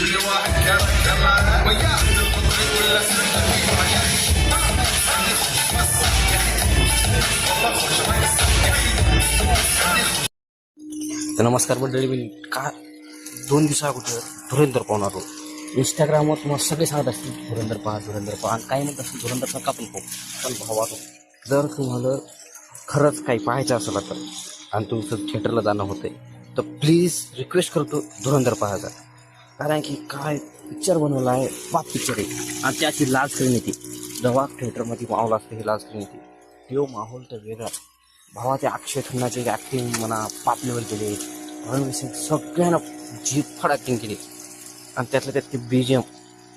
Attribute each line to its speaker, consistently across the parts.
Speaker 1: तर नमस्कार मंडळी, मी का 2 दिवसा अगोदर धुरंधर पाहून आलो. इंस्टाग्रामवर तुम्हाला सगळे सांगत असतील धुरंधर पहा आणि काही म्हणत असतील धुरंधर नका पण पाहू. पण भावा, जर तुम्हाला खरंच काही पाहायचं असेल तर आणि तुमचं थिएटरला जाणं होतंय तर प्लीज रिक्वेस्ट करतो धुरंधर पाहायचा. कारण की काय पिक्चर बनवला आहे, बाप पिक्चर आहे आणि त्याची लाज स्क्रीन येते. जेव्हा थिएटरमध्ये माहोल असते ही लाज स्क्रीन येते. तो माहोल तर वेगळा. भावा, ते अक्षय खन्नाचे ॲक्टिंग म्हणा पाप लेवल केले, रणवीर सिंग सगळ्यांना जीप ॲक्टिंग केली आणि त्यातलं त्यात ते BGM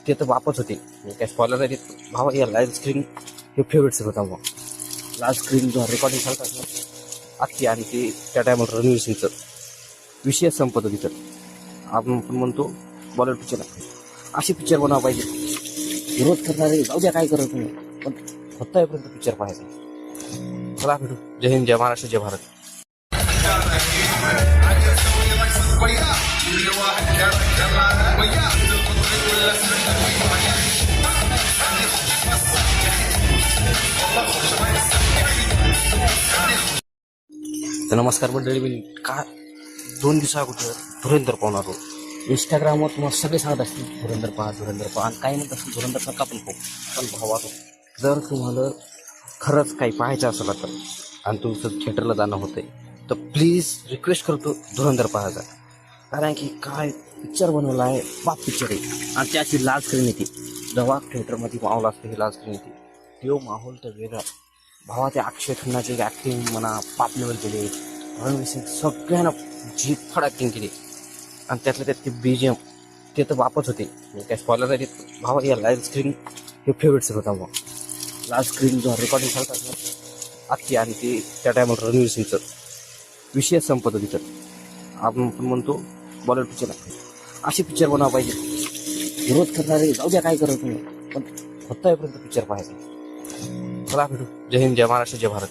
Speaker 1: ते तर बापच होते. काय स्पॉइलर आहे भावा. या लाईव्ह स्क्रीन हे फेवरेट होता भावा. लास्ट स्क्रीन जो रेकॉर्डिंग करतात ना अख्खी, आणि ते त्या टायमाला रणवीर सिंगचं विषय संपत होती. तर आपण म्हणतो बॉलिवूड पिक्चर असे पिक्चर बनावं पाहिजे. विरोध करणारे जाऊ द्या काय करत नाही, पण होतापर्यंत पिक्चर पाहायचा. चला भेटू. जय हिंद, जय महाराष्ट्र, जय भारत. तर नमस्कार मंडळी, मी का 2 दिवसा अगोदर धुरंधर पाहून आलो. इंस्टाग्रामवर तुम्हाला सगळे सांगत असतील धुरंधर पहा आणि काही म्हणत असतील धुरंधर नका पण पाहू. पण भावा, जर तुम्हाला खरंच काही पाहायचं असेल तर आणि तुमचं थिएटरला जाणं होतंय तर प्लीज रिक्वेस्ट करतो धुरंधर पाहायचा. कारण की काय पिक्चर बनवला आहे, बाप पिक्चर आहे आणि त्याची लाज स्क्रीन येते. जेव्हा थिएटरमध्ये माहोल असते ही लाज स्क्रीन येते. तो माहोल तर वेगळा. भावा, ते अक्षय खन्नाचे ॲक्टिंग म्हणा पाप लेवल केले, रणवीर सिंग सगळ्यांना जीप ॲक्टिंग केली आणि त्यातलं त्यात ते BGM ते तर बापच होते. काय स्पॉइलर आहे भावा. या लाईव्ह स्क्रीन हे फेवरेट होता भावा. लास्ट स्क्रीन जो रेकॉर्डिंग करतात ना अख्खी, आणि ते त्या टायमाला रणवीर सिंगचं विषय संपत होती. तर आपण म्हणतो बॉलिवूड पिक्चर असे पिक्चर बनावं पाहिजे. विरोध करणारे जाऊ द्या काय करत नाही, पण होतापर्यंत पिक्चर पाहायचा. चला भेटू. जय हिंद, जय महाराष्ट्र, जय भारत.